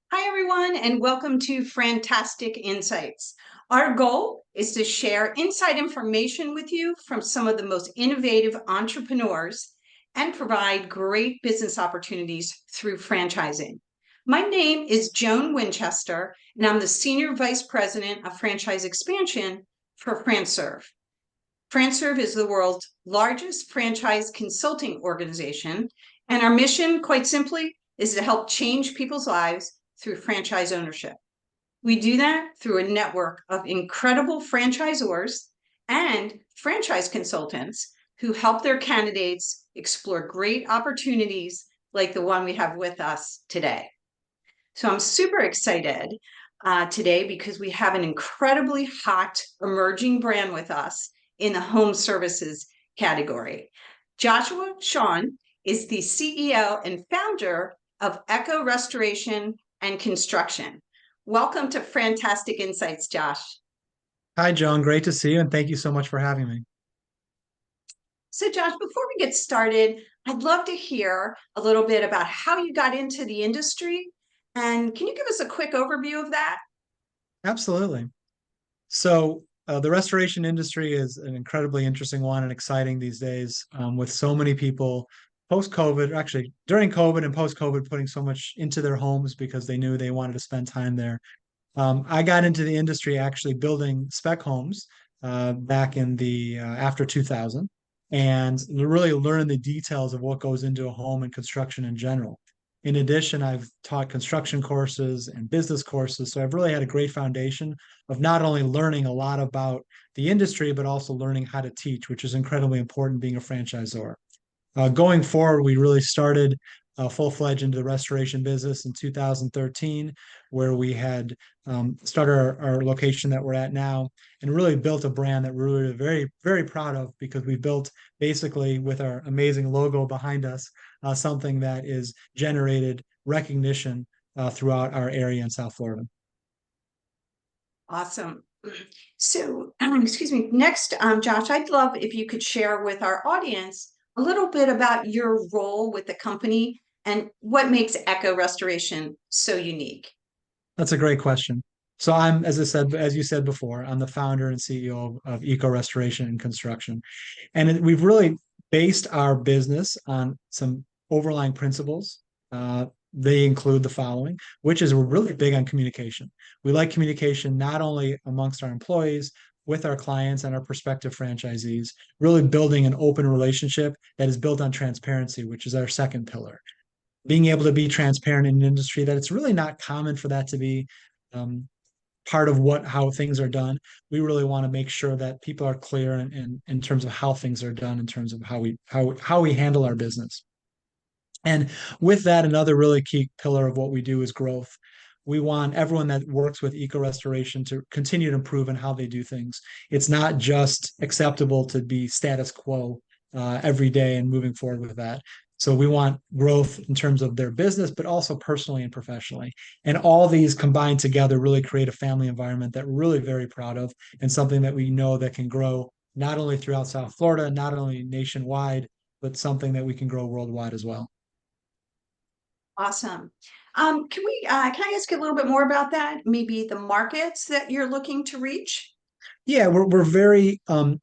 Hi, everyone, and welcome to FranTastic InSights. Our goal is to share inside information with you from some of the most innovative entrepreneurs and provide great business opportunities through franchising. My name is Joan Winchester, and I'm the Senior Vice President of Franchise Expansion for FranServe. FranServe is the world's largest franchise consulting organization, and our mission, quite simply, is to help change people's lives through franchise ownership. We do that through a network of incredible franchisors and franchise consultants who help their candidates explore great opportunities like the one we have with us today. So I'm super excited today because we have an incredibly hot emerging brand with us in the home services category. Joshua Shon is the CEO and founder of Echo Restoration and Construction. Welcome to FranTastic InSights, Josh. Hi, Joan. Great to see you, and thank you so much for having me. So, Josh, before we get started, I'd love to hear a little bit about how you got into the industry. And can you give us a quick overview of that? Absolutely. The restoration industry is an incredibly interesting one and exciting these days, with so many people post-COVID, actually during COVID and post-COVID, putting so much into their homes because they knew they wanted to spend time there. I got into the industry actually building spec homes back in the after 2000 and really learn the details of what goes into a home and construction in general. In addition, I've taught construction courses and business courses, so I've really had a great foundation of not only learning a lot about the industry, but also learning how to teach, which is incredibly important being a franchisor. Going forward, we really started full-fledged into the restoration business in 2013, where we had started our location that we're at now and really built a brand that we're really very, very proud of because we built basically with our amazing logo behind us, something that is generated recognition throughout our area in South Florida. Awesome. So, excuse me. Next, Josh, I'd love if you could share with our audience a little bit about your role with the company and what makes Echo Restoration so unique. That's a great question. So I'm, as I said, as you said before, I'm the founder and CEO of Eco Restoration and Construction. We've really based our business on some overlying principles. They include the following, which is we're really big on communication. We like communication not only amongst our employees, with our clients and our prospective franchisees, really building an open relationship that is built on transparency, which is our second pillar. Being able to be transparent in an industry that it's really not common for that to be um, part of how things are done. We really want to make sure that people are clear in terms of how things are done, in terms of how we handle our business. And with that, another really key pillar of what we do is growth. We want everyone that works with eco restoration to continue to improve in how they do things. It's not just acceptable to be status quo every day and moving forward with that. So we want growth in terms of their business, but also personally and professionally. And all these combined together really create a family environment that we're really very proud of and something that we know that can grow not only throughout South Florida, not only nationwide, but something that we can grow worldwide as well. Awesome. Can I ask you a little bit more about that? Maybe the markets that you're looking to reach? Yeah, we're very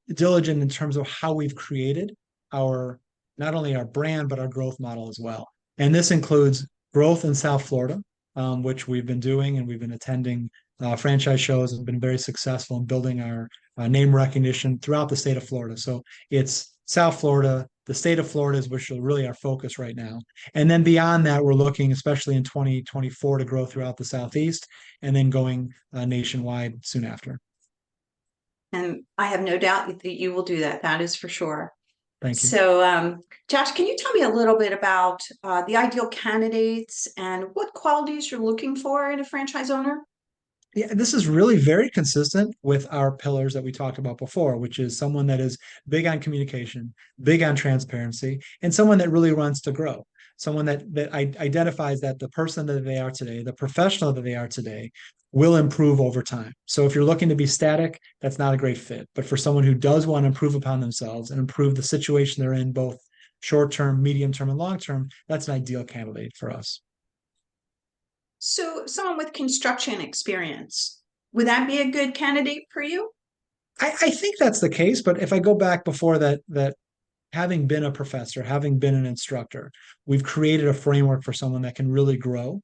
diligent in terms of how we've created our not only our brand but our growth model as well. And this includes growth in South Florida, which we've been doing, and we've been attending franchise shows and been very successful in building our name recognition throughout the state of Florida. So it's South Florida, the state of Florida is which is really our focus right now. And then beyond that, we're looking, especially in 2024, to grow throughout the Southeast and then going nationwide soon after. And I have no doubt that you will do that. That is for sure. Thank you. So, Josh, can you tell me a little bit about the ideal candidates and what qualities you're looking for in a franchise owner? Yeah, this is really very consistent with our pillars that we talked about before, which is someone that is big on communication, big on transparency, and someone that really wants to grow. Someone that identifies that the person that they are today, the professional that they are today, will improve over time. So if you're looking to be static, that's not a great fit. But for someone who does want to improve upon themselves and improve the situation they're in, both short term, medium term, and long term, that's an ideal candidate for us. So someone with construction experience, would that be a good candidate for you? I think that's the case, but if I go back before that having been a professor, having been an instructor, we've created a framework for someone that can really grow.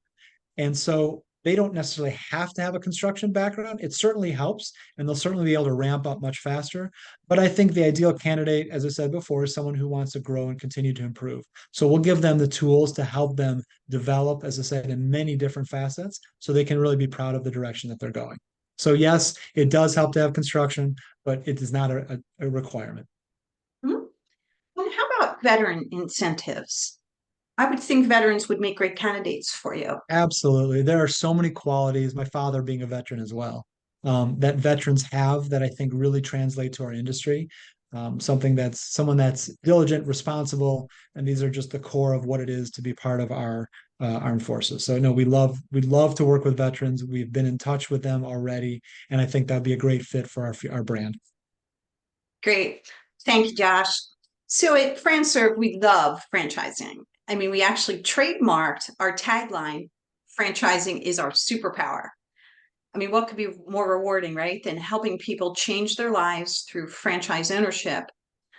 And so they don't necessarily have to have a construction background. It certainly helps, and they'll certainly be able to ramp up much faster. But I think the ideal candidate, as I said before, is someone who wants to grow and continue to improve. So we'll give them the tools to help them develop, as I said, in many different facets, so they can really be proud of the direction that they're going. So yes, it does help to have construction, but it is not a requirement. Hmm? And how about veteran incentives? I would think veterans would make great candidates for you. Absolutely. There are so many qualities, my father being a veteran as well, that veterans have that I think really translate to our industry. Something that's someone that's diligent, responsible, and these are just the core of what it is to be part of our armed forces. So no, we'd love to work with veterans. We've been in touch with them already, and I think that'd be a great fit for our brand. Great. Thank you, Josh. So at FranServe, we love franchising. I mean, we actually trademarked our tagline, franchising is our superpower. I mean, what could be more rewarding, right, than helping people change their lives through franchise ownership?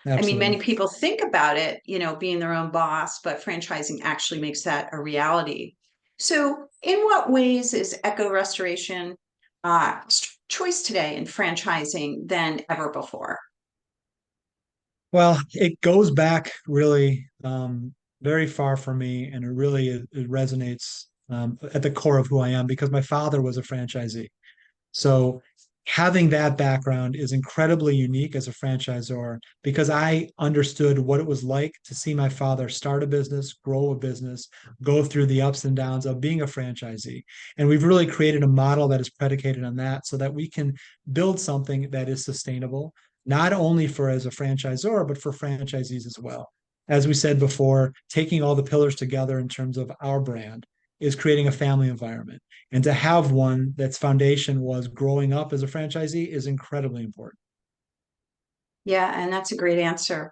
I mean, many Absolutely. people think about it, being their own boss, but franchising actually makes that a reality. So, in what ways is eco restoration choice today in franchising than ever before? Well, it goes back really very far for me, and it resonates at the core of who I am because my father was a franchisee. So having that background is incredibly unique as a franchisor because I understood what it was like to see my father start a business, grow a business, go through the ups and downs of being a franchisee. And we've really created a model that is predicated on that so that we can build something that is sustainable, not only for as a franchisor, but for franchisees as well. As we said before, taking all the pillars together in terms of our brand is creating a family environment. And to have one that's foundation was growing up as a franchisee is incredibly important. Yeah, and that's a great answer.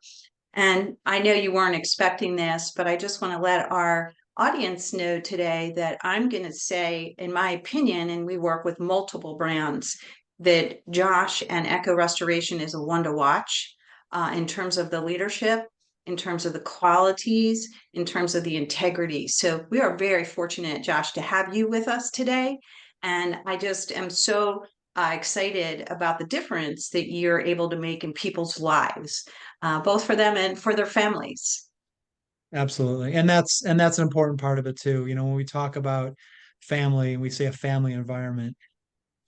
And I know you weren't expecting this, but I just want to let our audience know today that I'm going to say, in my opinion, and we work with multiple brands, that Josh and Echo Restoration is a one to watch in terms of the leadership, in terms of the qualities, in terms of the integrity. So we are very fortunate, Josh, to have you with us today. And I just am so excited about the difference that you're able to make in people's lives, both for them and for their families. Absolutely. And that's an important part of it too. When we talk about family and we say a family environment,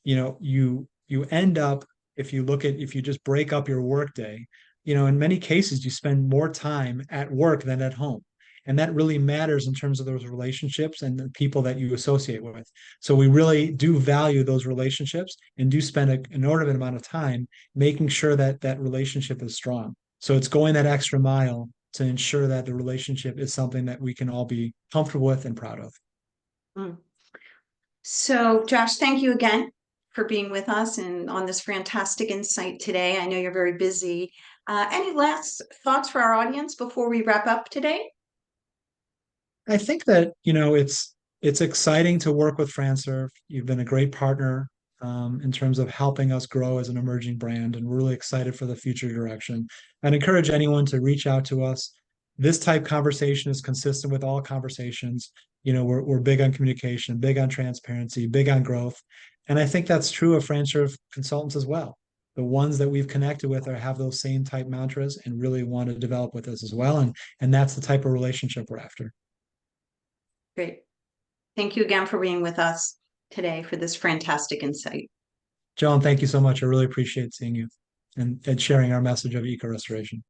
you end up if you just break up your workday, in many cases you spend more time at work than at home. And that really matters in terms of those relationships and the people that you associate with. So we really do value those relationships and do spend an inordinate amount of time making sure that that relationship is strong. So it's going that extra mile to ensure that the relationship is something that we can all be comfortable with and proud of. Mm. So, Josh, thank you again for being with us and on this fantastic insight today. I know you're very busy. Any last thoughts for our audience before we wrap up today? I think that, it's exciting to work with FranServe. You've been a great partner in terms of helping us grow as an emerging brand, and we're really excited for the future direction. I'd encourage anyone to reach out to us. This type conversation is consistent with all conversations. We're big on communication, big on transparency, big on growth. And I think that's true of FranServe consultants as well. The ones that we've connected with have those same type mantras and really want to develop with us as well. And that's the type of relationship we're after. Great. Thank you again for being with us today for this fantastic insight. Joan, thank you so much. I really appreciate seeing you and sharing our message of eco restoration.